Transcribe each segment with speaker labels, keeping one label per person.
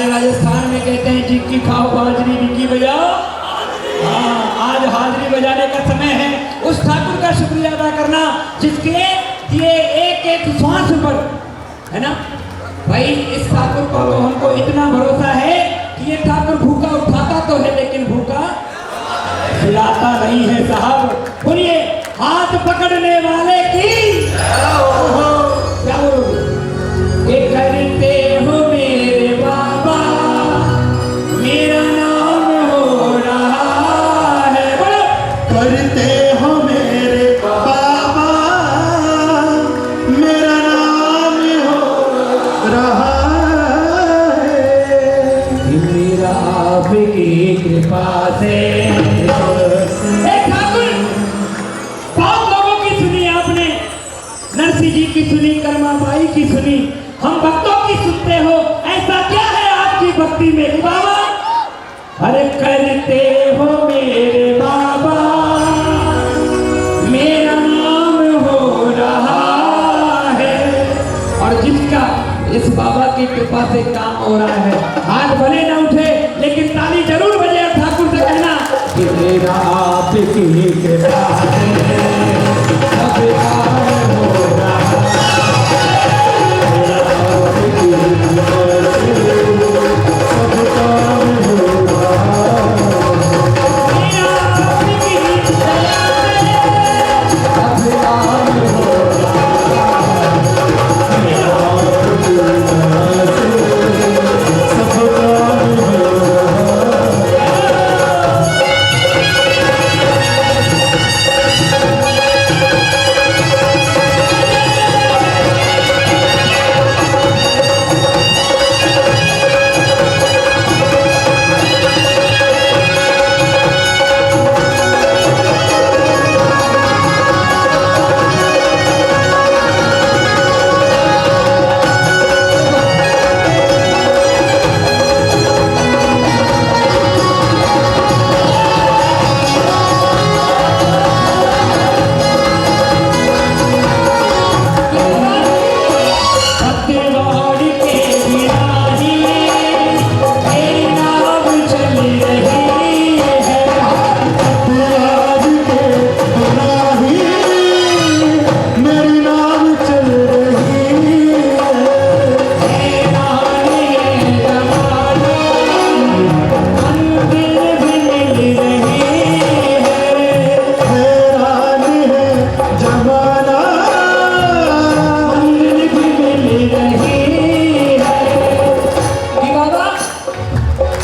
Speaker 1: हमारे राजस्थान में कहते हैं जिक्की खाओ बाजरी बिक्की बजाओ। हाँ, आज हाजरी बजाने का समय है। उस ठाकुर का शुक्रिया अदा करना जिसके दिए एक एक श्वास पर, है ना भाई। इस ठाकुर को तो हमको इतना भरोसा है कि ये ठाकुर भूखा उठाता तो है लेकिन भूखा खिलाता नहीं है साहब। बोलिए हाथ पकड़ने वाले की क्या बोलोगे? एक करते हो मेरे बाबा, मेरा नाम हो रहा है। बोलो
Speaker 2: करते हो मेरे बाबा, मेरा नाम हो रहा है।
Speaker 1: मेरा आपकी कृपा से। बहुत लोगों की सुनी आपने, नरसिंह जी की सुनी, कर्मा बाई की सुनी, हम भक्तों की सुनते हो। ऐसा क्या है आपकी भक्ति में बाबा? अरे करते हो मेरे बाबा, मेरा नाम हो रहा है। और जिसका इस बाबा की कृपा से काम हो रहा है, हाथ भले ना उठे लेकिन ताली जरूर बजे। ठाकुर से कहना कि मेरा आपकी कृपा से सब काम हो रहा है।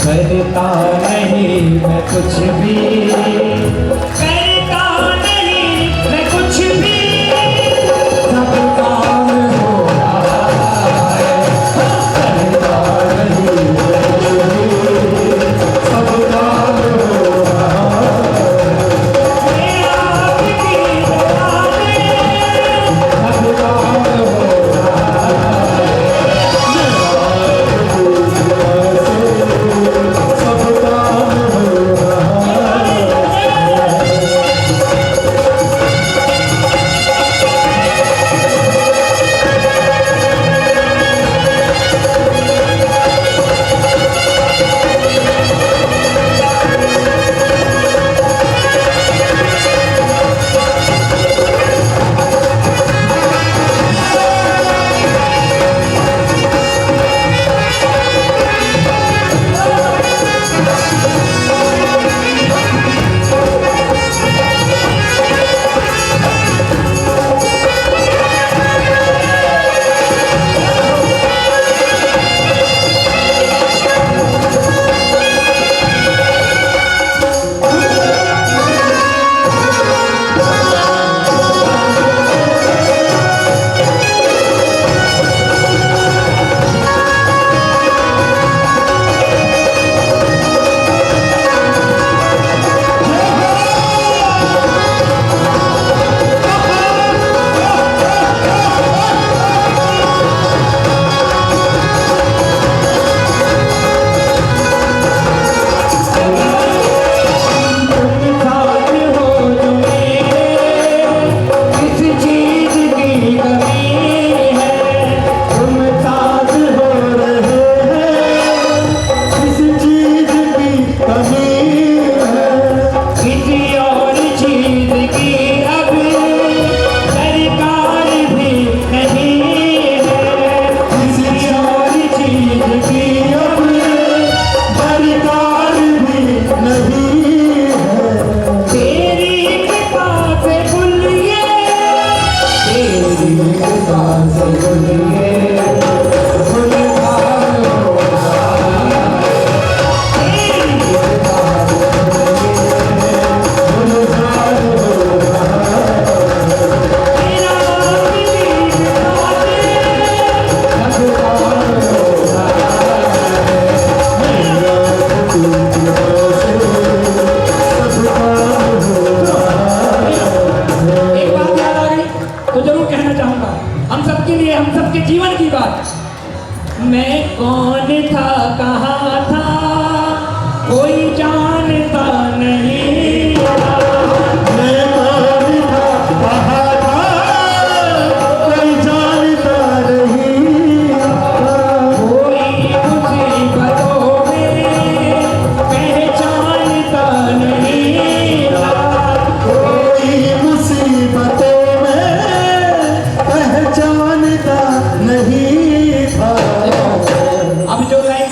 Speaker 1: करता नहीं मैं कुछ भी, करता नहीं मैं कुछ भी, सब काम हो रहा है। करता नहीं मैं कुछ भी, सब काम हो रहा है। मेरा आपकी कृपा से सब काम हो रहा है।
Speaker 2: सब काम हो रहा है।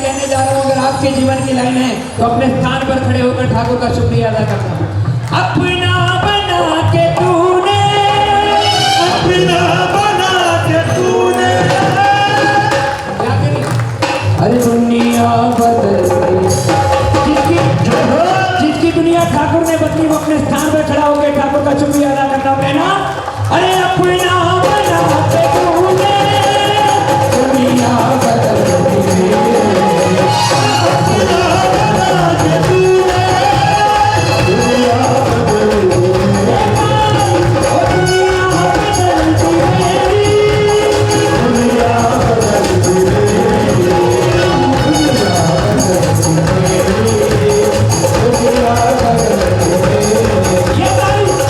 Speaker 1: कहने जा रहा हूँ, अगर आपके जीवन की लाइन है तो अपने स्थान पर खड़े होकर ठाकुर का शुक्रिया अदा करना। अपना बना के तूने,
Speaker 2: अपना बना के तूने,
Speaker 1: क्या करी? अरे दुनिया बदल गई, जिसकी दुनिया ठाकुर ने बदली, वो अपने स्थान पर खड़ा होकर ठाकुर का शुक्रिया अदा करना पड़ेगा। अरे अपना बना के तूने, दुनिया बदल गई,
Speaker 2: अपना बना के तूने, दुनिया बदल गई,
Speaker 1: ओ दुनिया बदल गई,
Speaker 2: दुनिया बदल गई, दुनिया बदल गई, दुनिया बदल गई।
Speaker 1: ये तारीफ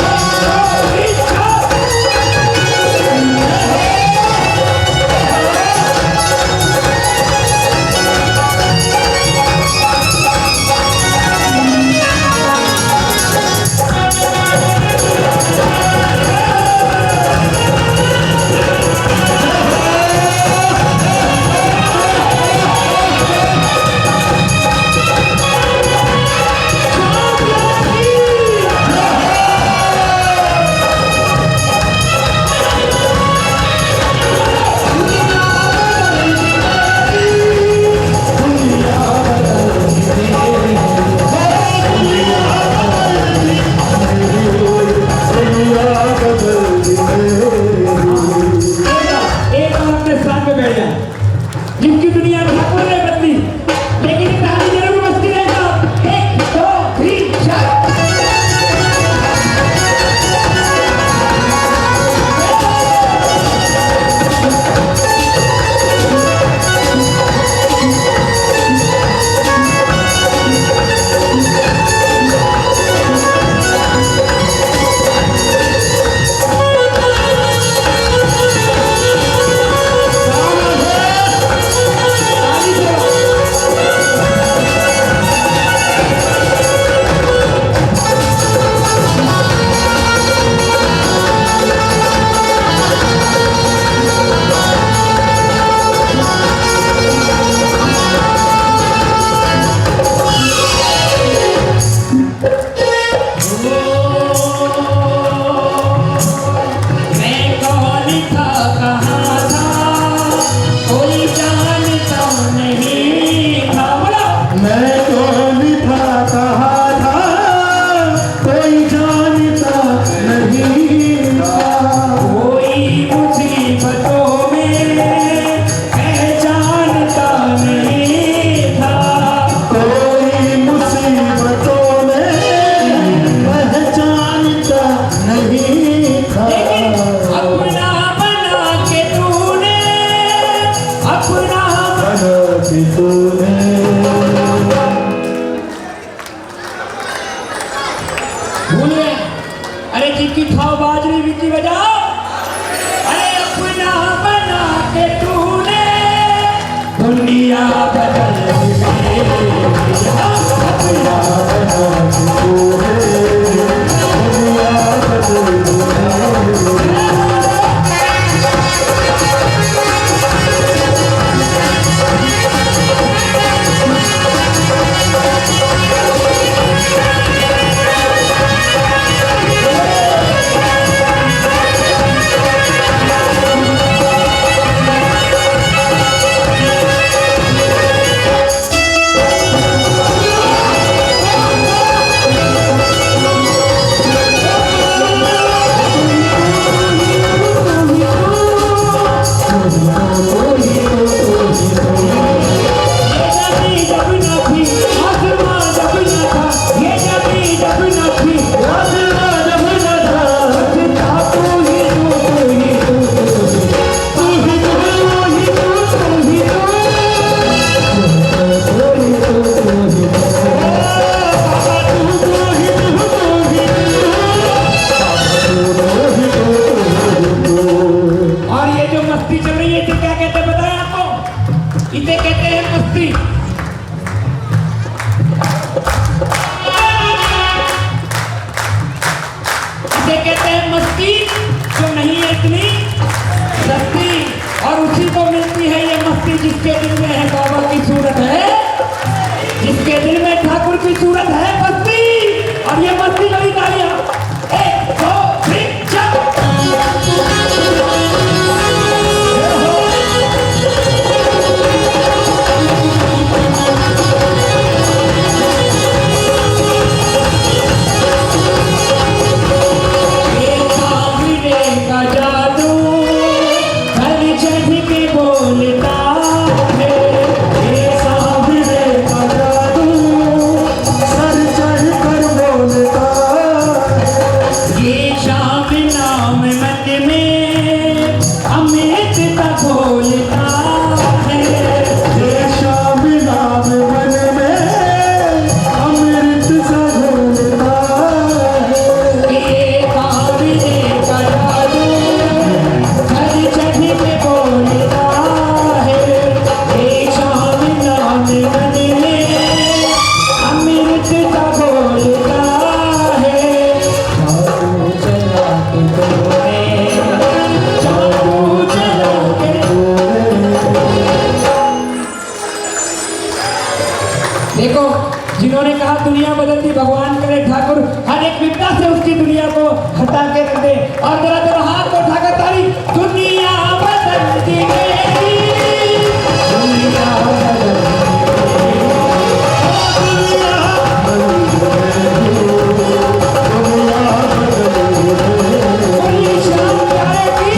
Speaker 1: देखो, जिन्होंने कहा दुनिया बदलती, भगवान करे ठाकुर हर एक विपदा से उसकी दुनिया को हटा के रख दे। और जरा जरा हाथ को उठाकर ताली, दुनिया बदलती मेरी, दुनिया बोलिए श्याम प्यारे की।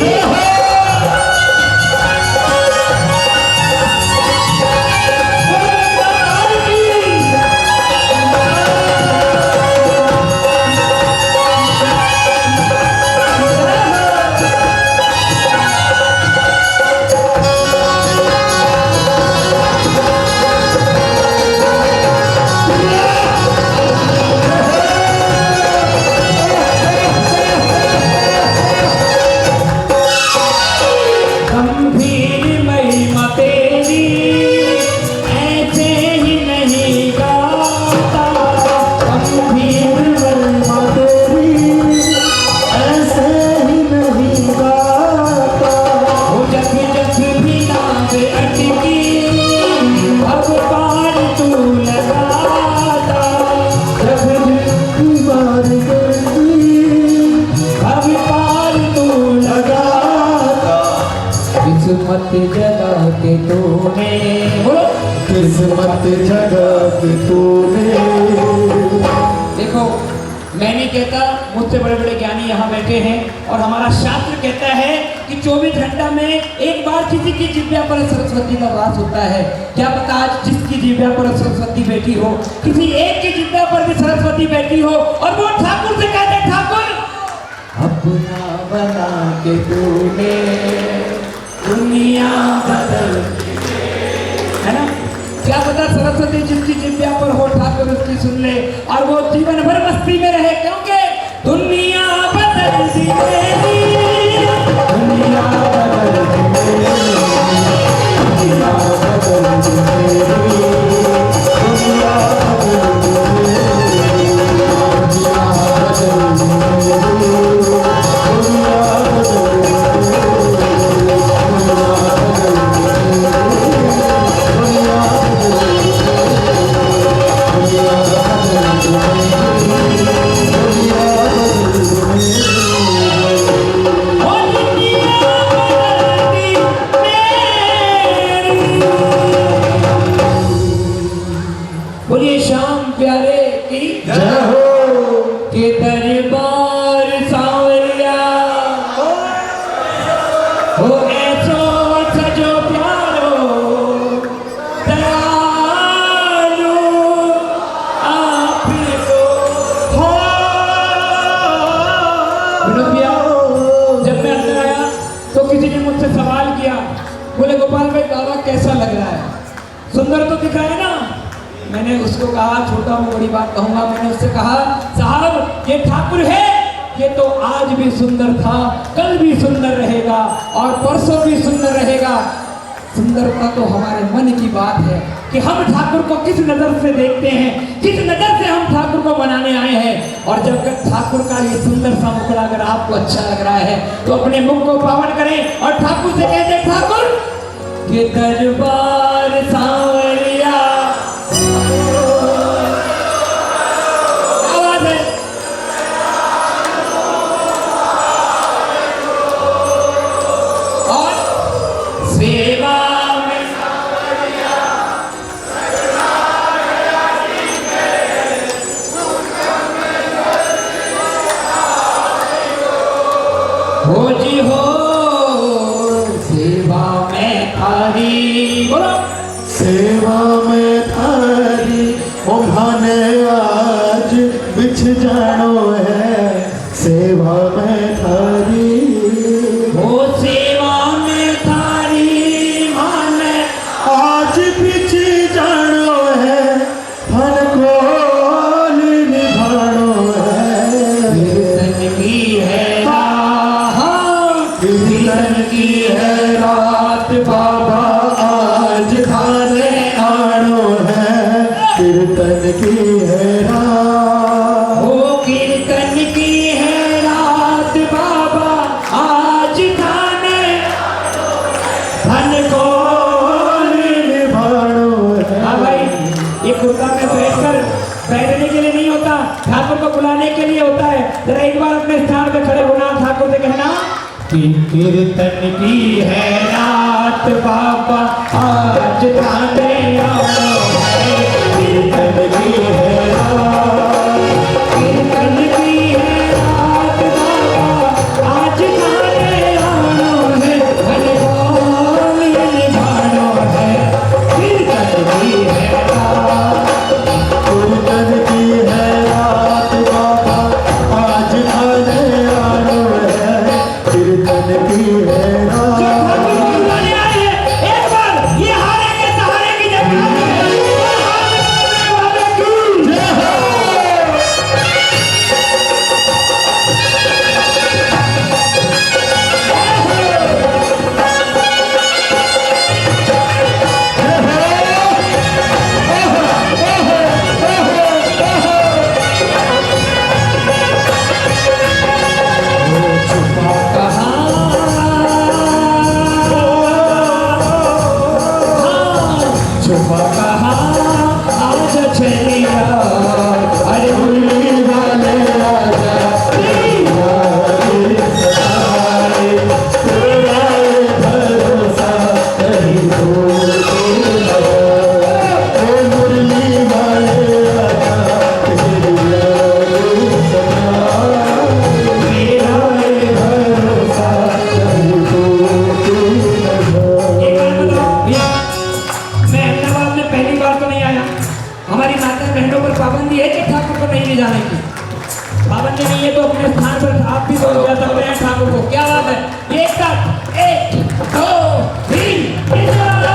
Speaker 1: गंभीर महिमा तेरी, ऐसे ही नहीं गाता। गंभीर महिमा तेरी,
Speaker 2: ऐसे ही नहीं गाता।
Speaker 1: वो जब जब भी नाव अटकी, अब पार तू लगाता।
Speaker 2: जब दीवार गिरती,
Speaker 1: अब पार तू
Speaker 2: लगाता।
Speaker 1: किस्मत जगा के तूने, बोलो।
Speaker 2: किस्मत जगा के तूने।
Speaker 1: देखो, मैं नहीं कहता, मुझसे बड़े बड़े ज्ञानी यहाँ बैठे हैं और हमारा शास्त्र कहता है कि 24 घंटा में एक बार किसी की जिह्वा पर सरस्वती का वास होता है। क्या पता आज जिसकी जिह्वा पर सरस्वती बैठी हो, किसी एक की जिह्वा पर भी सरस्वती बैठी हो और वो ठाकुर से कहते, ठाकुर अपना बना के तूने दुनिया बदल, है ना। क्या पता सरस्वती जिसकी जिह्वा पर हो, ठाकुर उसकी सुन ले और वो जीवन भर मस्ती में रहे, क्योंकि दुनिया बदलती मेरी, दुनिया बदलती मेरी, दुनिया बदलती मेरी, दुनिया बदलती मेरी, दुनिया बदलती मेरी, दुनिया बोलिए श्याम प्यारे की
Speaker 2: जय हो।
Speaker 1: के दरबार सांवरिया हो, ऐसो सजो प्यारो दयालु आप तो हो। विनोद भैया, जब मैं अंदर आया तो किसी ने मुझसे सवाल किया, बोले गोपाल भाई बाबा कैसा लग रहा है, सुंदर तो दिख रहा है ना। मैंने उसको कहा, छोटा हूँ बड़ी बात कहूँगा, मैंने उससे कहा साहब ये ठाकुर है, ये तो आज भी सुंदर था, कल भी सुंदर रहेगा और परसों भी सुंदर रहेगा। सुंदरता तो हमारे मन की बात है कि हम ठाकुर को किस नजर से देखते हैं, किस नजर से हम ठाकुर को बनाने आए हैं। और जब तक ठाकुर का ये सुंदर सा मुखड़ा अगर आपको अच्छा लग रहा है तो अपने मुख को पावन करें और ठाकुर से कहते, ठाकुर ये दरबार सांवरिया। आवाज है और सेवा में हो जी हो, सेवा में थारी, बोलो
Speaker 2: सेवा में थारी उम्हाने आज बिछ जानो है। सेवा में थारी,
Speaker 1: हो सेवा में थारी मान
Speaker 2: आज बिछ जानो है। फन को निभानो है।
Speaker 1: कीर्तन की है रात, कीर्तन की है रात, बाबा आज थाने
Speaker 2: आनो है। कीर्तन की है रात,
Speaker 1: हो कीर्तन की है रात, बाबा आज थाने धन को
Speaker 2: निभानो है।
Speaker 1: हाँ भाई, ये कुर्ता में बैठकर बैठने के लिए नहीं होता, ठाकुर को बुलाने के लिए होता है। जरा एक बार अपने स्थान पे खड़े होना, ठाकुर से कहना कि कीर्तन की है रात बाबा आज गाने आओ है, कीर्तन की है रात, कीर्तन की है रात बाबा आज गाने आओ है, भले बोल निभानो है, कीर्तन की है रात,
Speaker 2: कीर्तन की है रात बाबा आज खाने आनो है, कीर्तन की है
Speaker 1: जो
Speaker 2: रात।
Speaker 1: ठाकुर को बुलाने आए हैं, एक बार ये हारे के सहारे की जयकार करें। और हाथ जोड़ने वाले की
Speaker 2: जय हो।
Speaker 1: छुपा कहाँ, छुपा कहाँ आज चलिया, अरे
Speaker 2: मुरली वाले राजा तेरा सताए, तेरा भरोसा कहीं दूर न हो। ओ मुरली वाले राजा तेरा सताए, तेरा भरोसा कहीं दूर न हो।
Speaker 1: एक बात बताओ भैया, मैं अहमदाबाद में पहली बार तो नहीं आया। हमारी माता बहनों पर पाबंदी है कि ठाकुर को नहीं ले जाने की। पाबंदी नहीं है तो अपने स्थान पर आप भी तो जा सकते हैं ठाकुर को। क्या बात है, एक साथ 1 2 3 इधर।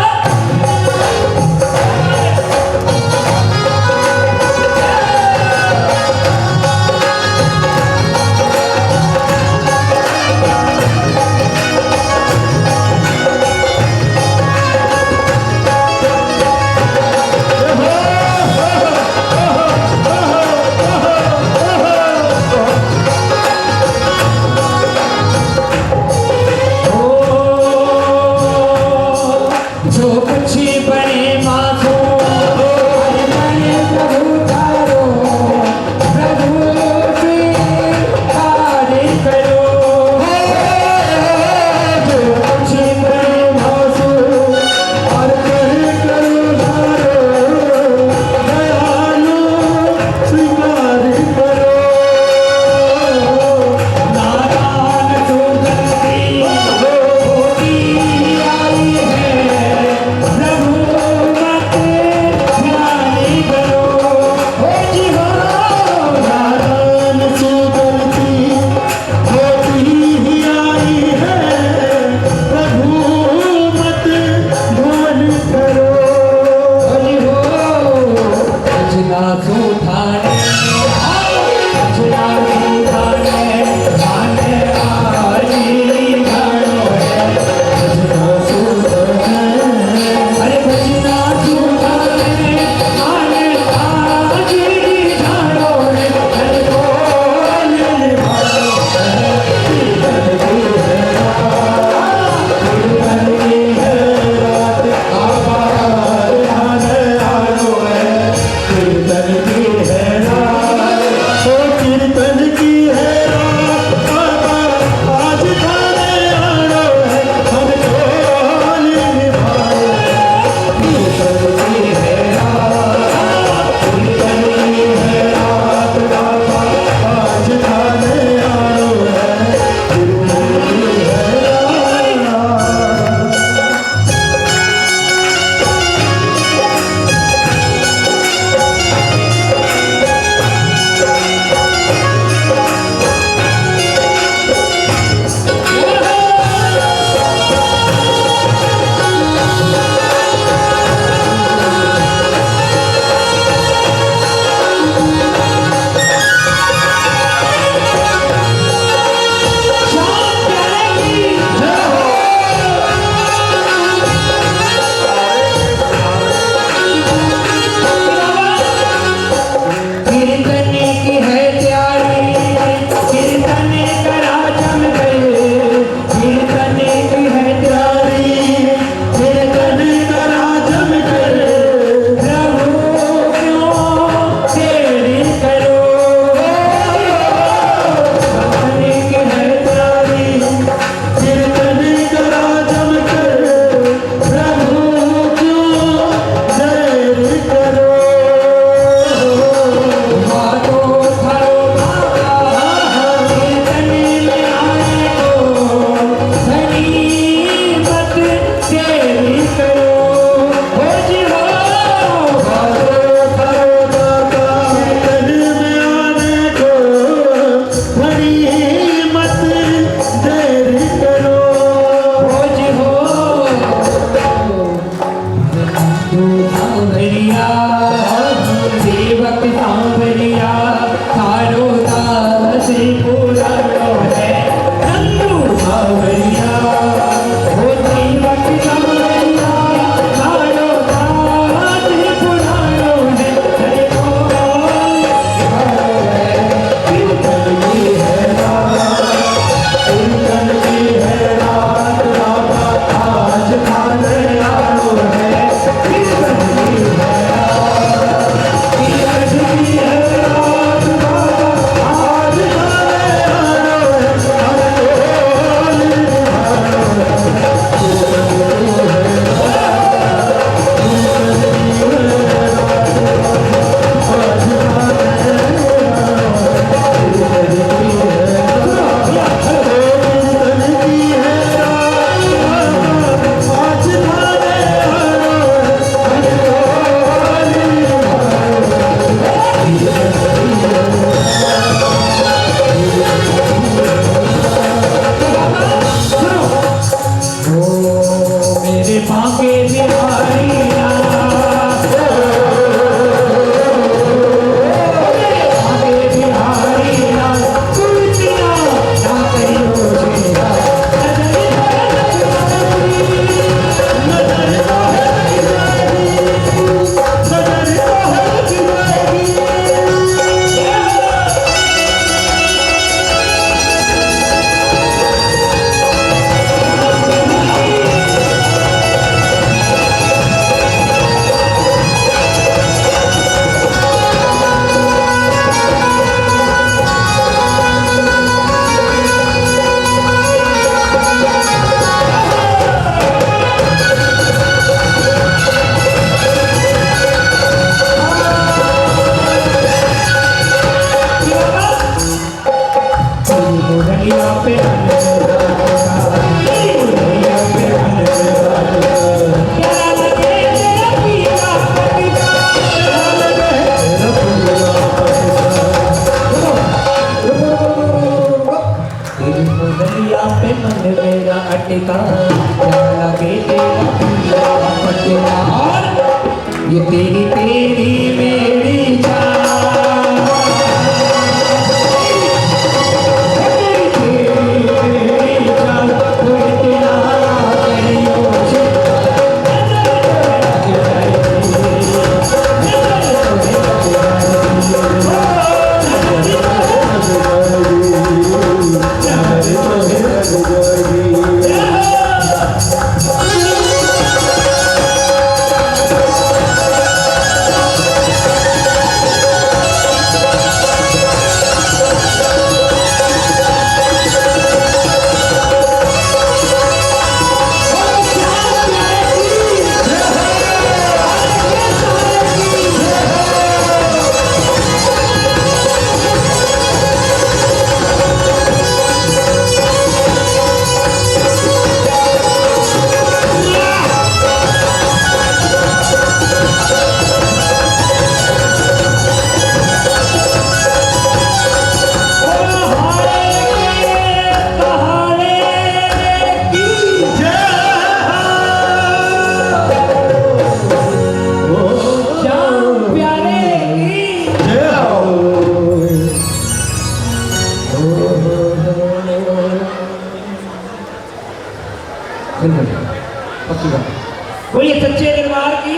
Speaker 1: बोलिए सच्चे दरबार की।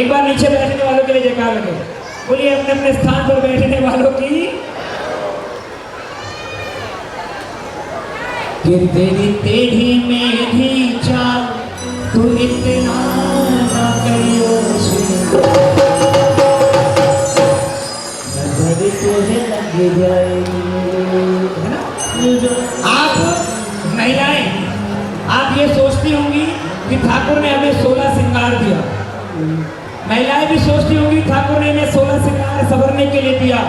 Speaker 1: एक बार नीचे बैठने वालों के लिए जयकार लगे। बोलिए अपने अपने स्थान पर बैठने वालों की। कि तेरी टेढ़ी मेढ़ी चाल तू इतना ना करियो नजर तुझे लग जाएगी, है ना? आप महिलाएं, आप ये सोचती होंगी कि ठाकुर ने हमें 16 श्रृंगार दिया। महिलाएं भी सोचती होंगी ठाकुर ने हमें 16 श्रृंगार संवरने के लिए दिया,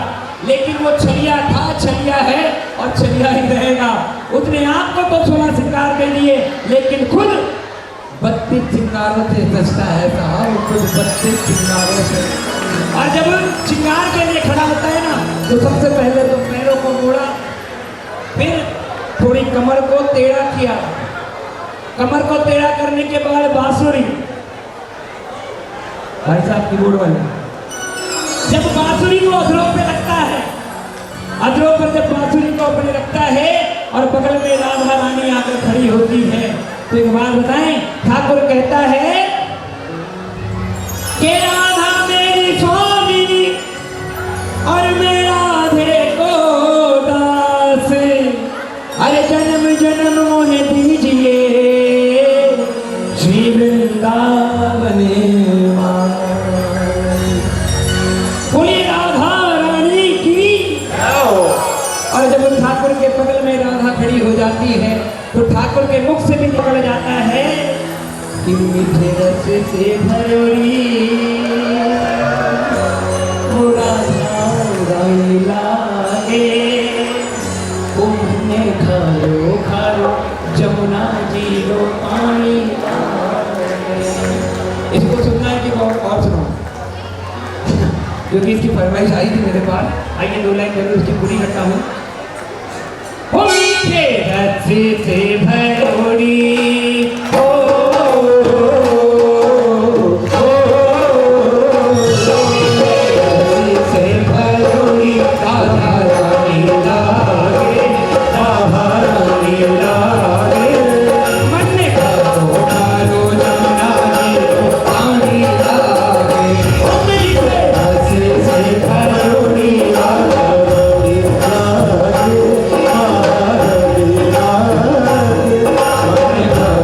Speaker 1: लेकिन वो छलिया था, छलिया है और छलिया ही रहेगा। उसने आपको तो 16 श्रृंगार दे दिए, लेकिन खुद 32 श्रृंगारों से सजता है साहब, खुद 32 श्रृंगारों से। और जब श्रृंगार के लिए खड़ा होता है ना, तो सबसे पहले तो पैरों को मोड़ा, फिर थोड़ी कमर को टेढ़ा किया, कमर को टेढ़ा करने के बाद बांसुरी, भाई साहब कीबोर्ड वाले, जब बांसुरी को अधरों पे रखता है, अधरों पर जब बांसुरी को अपने रखता है और बगल में राधा रानी आकर खड़ी होती है, तो एक बात बताएं, ठाकुर कहता है कि राधा मेरी स्वामिनी और मैं राधे को दास, अरे जन्म जन्म मोहे दीजिए श्री वृंदावन बोलिए राधा रानी की। और जब ठाकुर के बगल में राधा खड़ी हो जाती है, तो ठाकुर के मुख से भी निकल जाता है कि मीठे रस से भरोरी वो राधा रानी लागे, तुमने खालो खालो जमुना जी लो पानी लागे। इसको सुनना है कि और सुनो, क्योंकि इसकी फरमाइश आई थी मेरे पास। आइए 2 लाइन जरूर उसकी पूरी करता हूँ। मीठे रस से भरोरी से भरोरी राधा रानी लागे, राधा रानी लागे, मन खालो खालो जमुना जी को पानी लागे। मीठे रस से भरोरी राधा रानी लागे, राधा रानी लागे, मन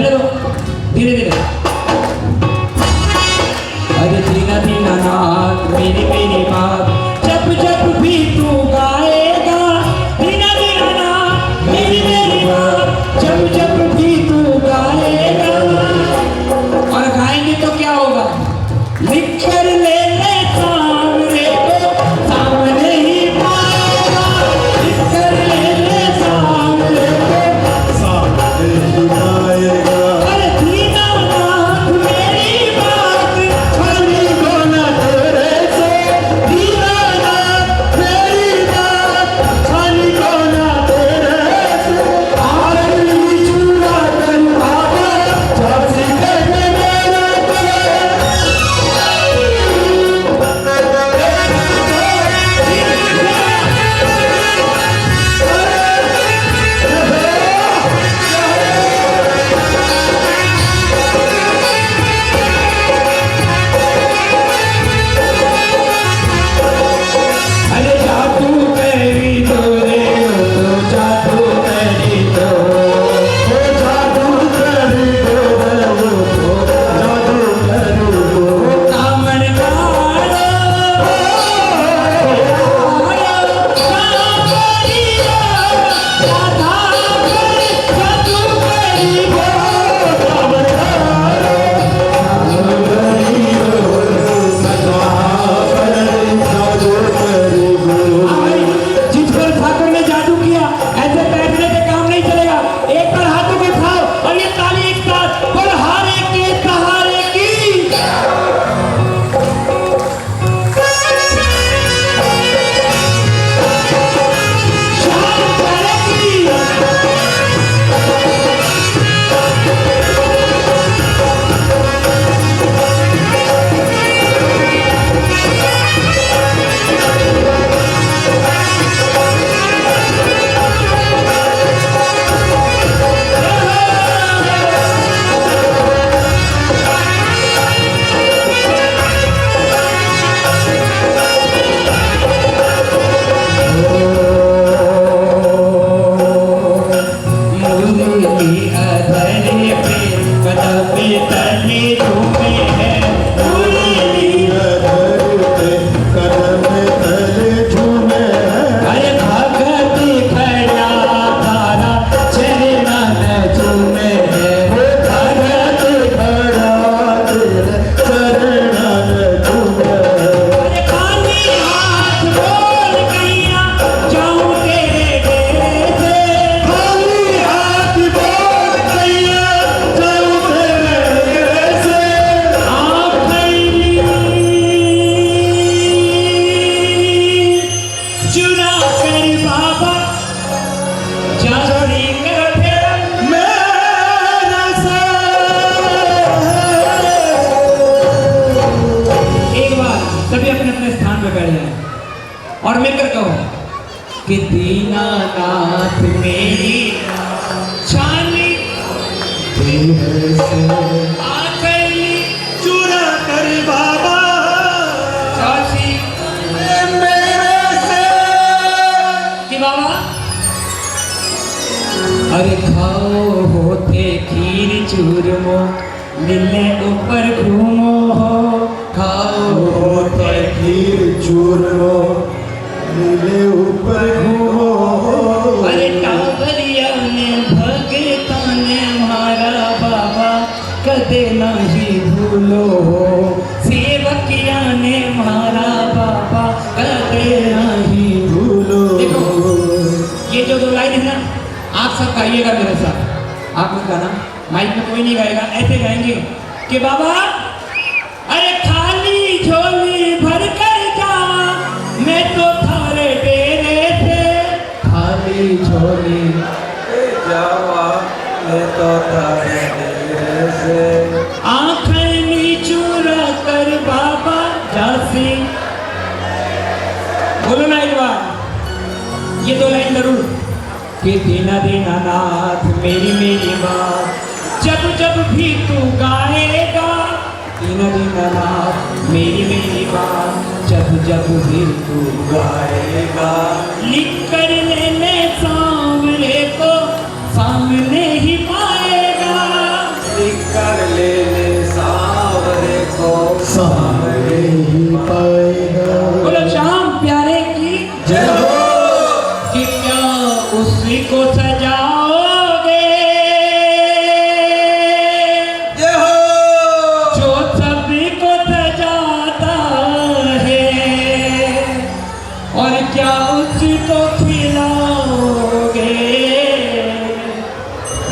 Speaker 1: चलने दो धीरे धीरे। अरे दीना दीना नाथ मेरी मेरी बात जब जब भी तू गाएगा, दीना दीना नाथ मेरी मेरी बात जब जब भी तू गाएगा। और गाएंगे तो क्या होगा? लिख कर ले ले सामने को, सामने ही पाएगा। लिख कर ले ले सामने को,
Speaker 2: सामने ही पाएगा।
Speaker 1: अरे दीना नाथ मेरी बात
Speaker 2: छानी को न तेरे से, दीनानाथ मेरी बात, छानी को न तेरे से। आरती चूड़ा कर बाबा, झांसी के मेरा
Speaker 1: अरे जादू करी तो रे तो जादू करी तो,
Speaker 2: जादू करी दो, जादू करी दो।
Speaker 1: कामन कारो जिस पर ठाकुर ने जादू किया ऐसे बैठने से काम नहीं चलेगा। एक बार हाथों को उठाओ और ये ताली एक साथ बोल, हारे के सहारे की। शान करेगी। मुरली अधरे पे कदम तले झूमे है, मुरली अरे भगत खड़ा तारा चरण झूमे है। अरे खाली हाथ बोल गैया जाऊं तेरे डेरे से, चुरा कर बाबा जासी कर फेरा। एक बार सभी अपने अपने स्थान पे बैठ जाएं और मिलकर कहो कि दीनानाथ मेरी छानी आखिरी
Speaker 2: चूरा कर बाबा
Speaker 1: जासी
Speaker 2: मेरे से।
Speaker 1: कि बाबा अरे खाओ होते खीर चूरमो, मिलने ऊपर घूमो हो। खाओ होते
Speaker 2: खीर चूरमो, नीले ऊपर घूमो।
Speaker 1: अरे टावरिया ने भगता ने मारा बाबा कदे नहीं भूलो हो। सेवकिया ने मारा बाबा कदे नहीं
Speaker 2: भूलो।
Speaker 1: देखो ये जो दो लाइन है ना, आप सब गाइएगा मेरे साथ। आप लोग गाना माइक में कोई नहीं गाएगा, ऐसे गाएंगे कि बाबा अरे खाली झोली भर कर जावा मैं तो थारे डेरे से। खाली झोली
Speaker 2: जावा मैं तो तारे डेरे से।
Speaker 1: आखिरी चूरा कर बाबा जासी। बोलो ना एक बार ये दो लाइन जरूर कि दीना दीना नाथ मेरी मेरी बात जब जब भी तू गाएगा। दीना दीना नाथ मेरी मेरी बात जब जब भी तू गाएगा। लिख कर लेने सामने को सामने ही पाएगा।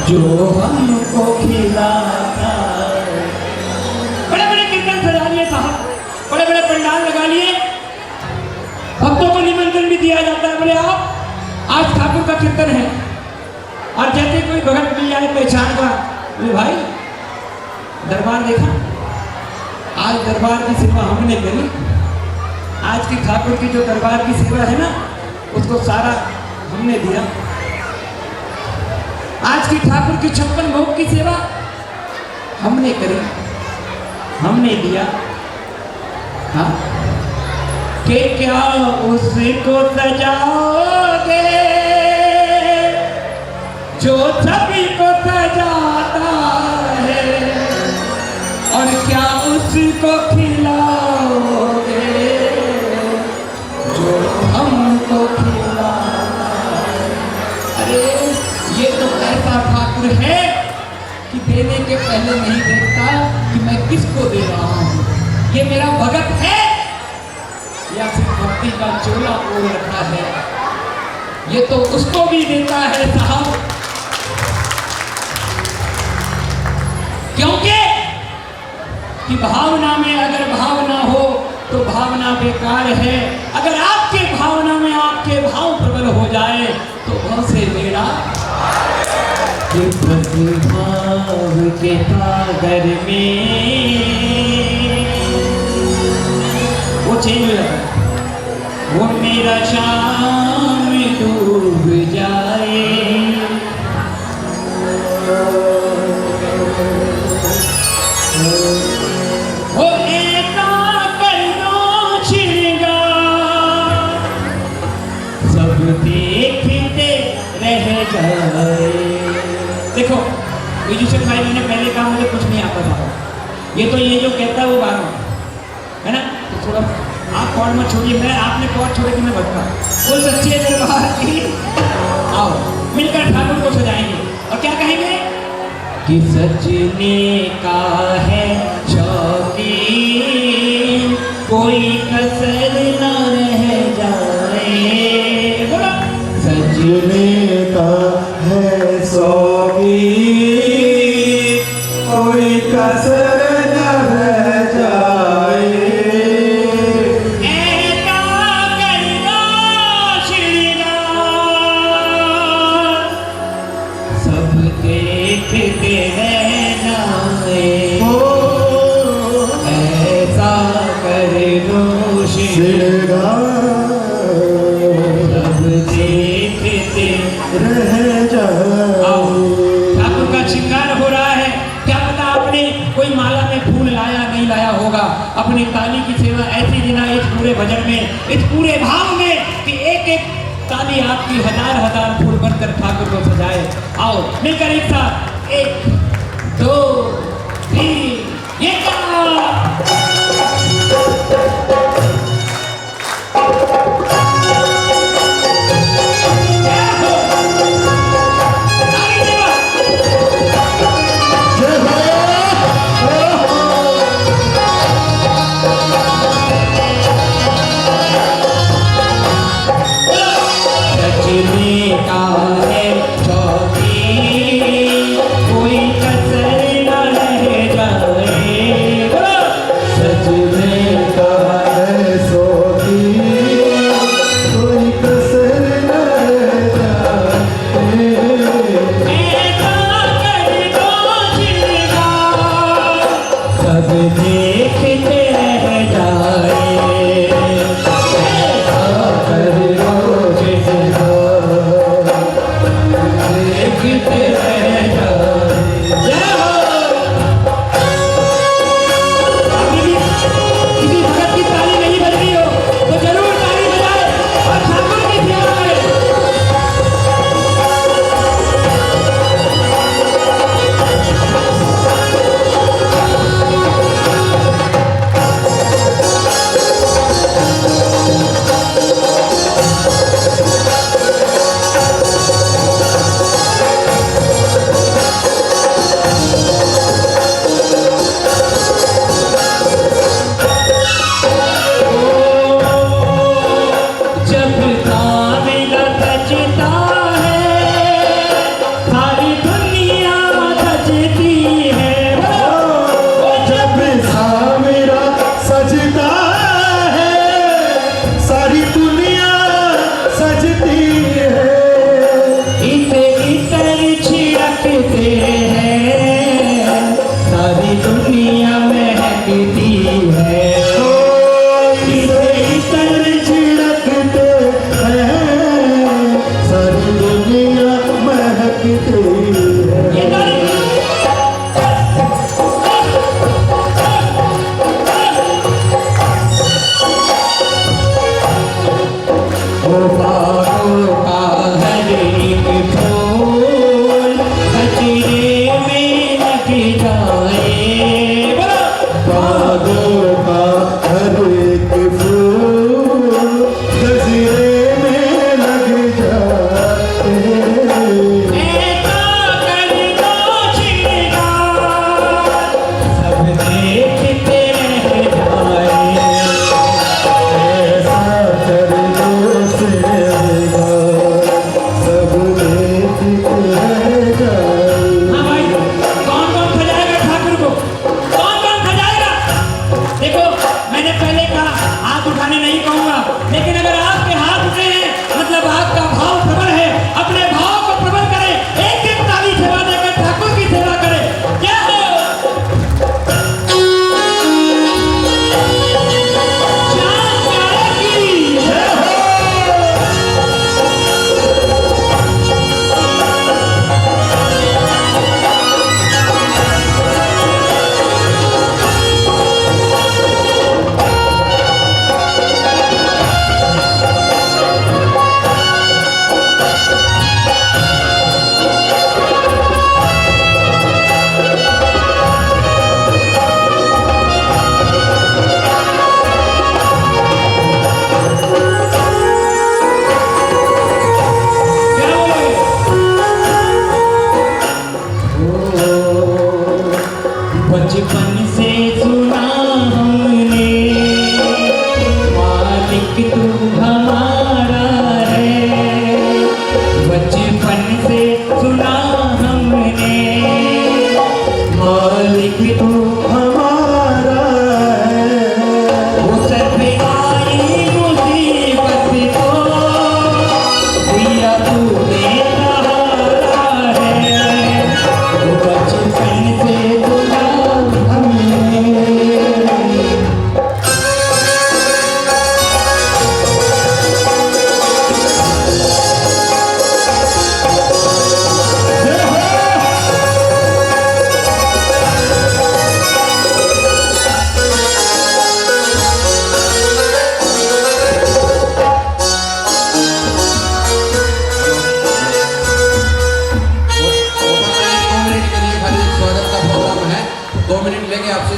Speaker 1: जो हमको खिलाता है। बड़े बड़े कीर्तन सजा लिए साहब, बड़े बड़े पंडाल लगा लिए, भक्तों को निमंत्रण भी दिया जाता है। बोले आप आज ठाकुर का कीर्तन है, और जैसे कोई भगत मिल जाए पहचान का, बोले भाई दरबार देखा, आज दरबार की सेवा हमने करी। आज की ठाकुर की जो दरबार की सेवा है ना, उसको सारा हमने दिया। आज की ठाकुर की 56 भोग की सेवा हमने करी, हमने दिया। हाँ, कि क्या उसको सजाओगे जो सभी को सजाता है, और क्या उसको खिलाओगे जो हमको खिलाता है। अरे ये तो ऐसा ठाकुर है कि देने के पहले नहीं देखता कि मैं किसको दे रहा हूं, ये मेरा भगत है या सिर्फ भक्ति का चोला ओढ़ रखा है, ये तो उसको भी देता है साहब। क्योंकि कि भावना में अगर भावना हो तो भावना बेकार है, अगर आपके भावना में आपके भाव प्रबल हो जाए तो भाव से बेड़ा। कि बस भाव के सागर में वो चेंज हो जाता है, वो मेरा शाम डूब जाए। वो ऐसा कर दो श्रृंगार, सब देखते रह जाए। देखो म्यूजिशियन भाई, मैंने पहले कहा मुझे कुछ नहीं आता था, ये तो ये जो कहता है वो गा रहा हूं, है ना। तो थोड़ा आप कॉर्ड में छोड़िए, मैं आपने कॉर्ड छोड़े कि मैं भटका। वो सच्चे दरबार की आओ मिलकर ठाकुर को सजाएंगे और क्या कहेंगे कि सजने का है शौकीन, कोई कसर न रह जाए। बोलो
Speaker 2: सजने का है शौकीन, कोई कसर न रह जाए।
Speaker 1: ऐसा कर दो श्रृंगार, सब देखते रह जाए। ऐसा कर दो श्रृंगार, सब देखते
Speaker 2: रह जाए।
Speaker 1: ठाकुर का श्रृंगार हो रहा है। क्या पता आपने कोई माला में फूल लाया नहीं लाया होगा, अपनी ताली की सेवा ऐसी देना इस पूरे भजन में, इस पूरे भाव में कि एक एक ताली आपकी हजार हजार फूल बनकर ठाकुर को सजाए। आओ मिलकर एक साथ 1 2 3 ये का है शौकीन, कोई कसर न रह जाए।
Speaker 2: सजने का है शौकीन, कोई कसर न रह जाए।
Speaker 1: ऐसा कर दो श्रृंगार, सब देखते रह जाए। बचपन से सुना हमने मालिक तू हमारा है, बचपन से सुना हमने मालिक तू
Speaker 2: हमारा है।
Speaker 1: वो सर पे आई मुसीबत को दिया तूने सहारा है, वो बचपन से सुना हमने।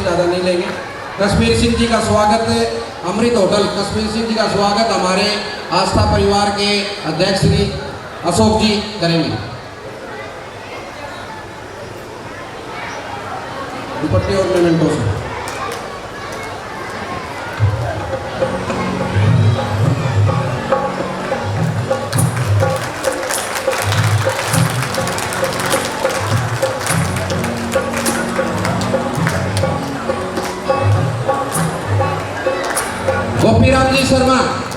Speaker 3: ज़्यादा नहीं लेंगे। कश्मीर सिंह जी का स्वागत, अमृत होटल कश्मीर सिंह जी का स्वागत हमारे आस्था परिवार के अध्यक्ष श्री अशोक जी करेंगे। दुपट्टे और मेमेंटो से गोपीराम जी शर्मा,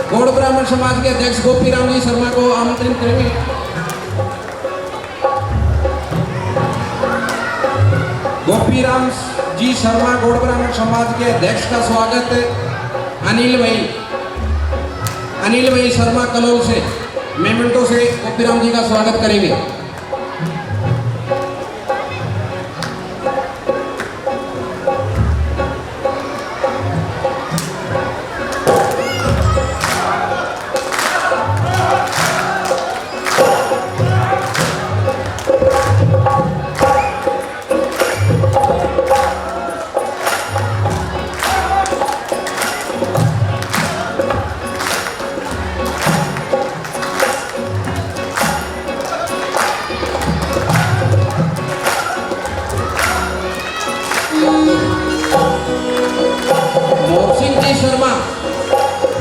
Speaker 3: गौड़ ब्राह्मण समाज के अध्यक्ष गोपीराम जी शर्मा को आमंत्रित करेंगे। गोपीराम जी शर्मा गौड़ ब्राह्मण समाज के अध्यक्ष का स्वागत अनिल भाई शर्मा कलोल से मेमेंटो से गोपीराम जी का स्वागत करेंगे।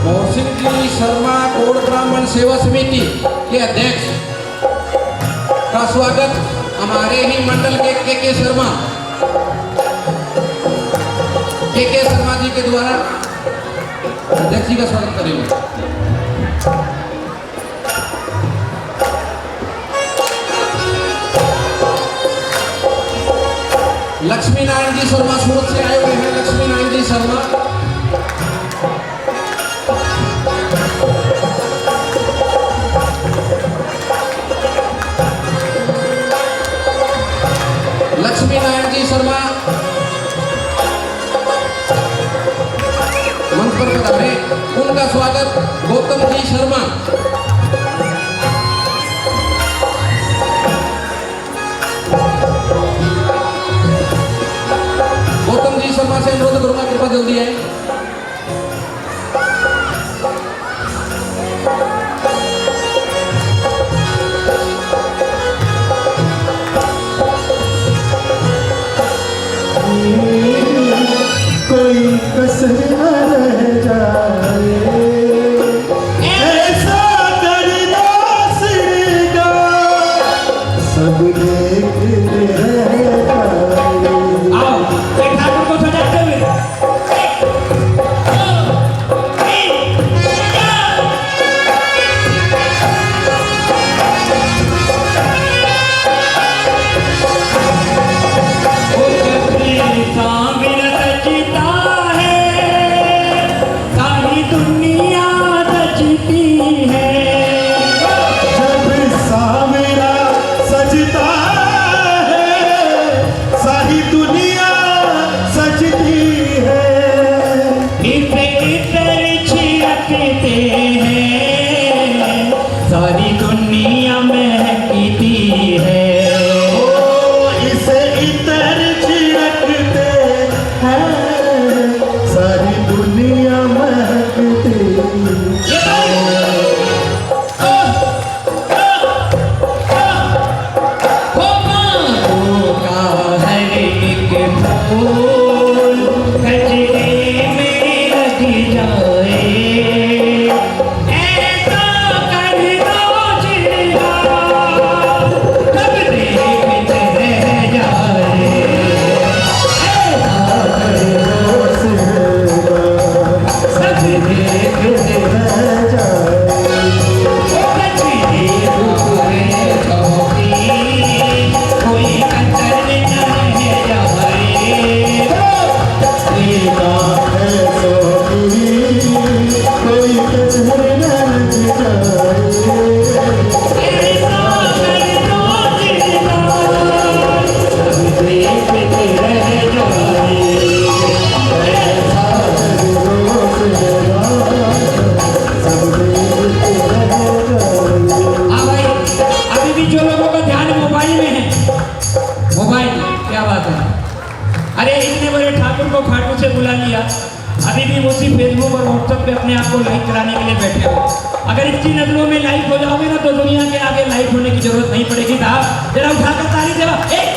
Speaker 3: मोहसिन जी शर्मा गौड़ ब्राह्मण सेवा समिति के अध्यक्ष का स्वागत हमारे ही मंडल के के शर्मा जी के द्वारा अध्यक्ष जी का स्वागत करेंगे। लक्ष्मी नारायण जी शर्मा सूरत से आए हुए हैं। लक्ष्मी नारायण जी शर्मा मंच पर पधारे, उनका स्वागत गौतम जी शर्मा। गौतम जी शर्मा से अनुरोध करूंगा कृपा जल्दी आए।
Speaker 2: कोई कसर न रह जाए, ऐसा करना सिरगा सब देख रह जाए।
Speaker 1: आओ एक ठाकुर को सजाते हुए सारी दुनिया महकती है।
Speaker 2: ओ इसे इतर छिड़कते हैं, सारी दुनिया महकती है।
Speaker 1: हर एक फूल अरे इतने बड़े ठाकुर को खाटू से बुला लिया, अभी भी उसी फेसबुक और व्हाट्सएप पे अपने आप को लाइक कराने के लिए बैठे हो। अगर इतनी नजरों में लाइक हो जाओगे ना तो दुनिया के आगे लाइक होने की जरूरत नहीं पड़ेगी। साहब जरा उठाकर ताली देवा, एक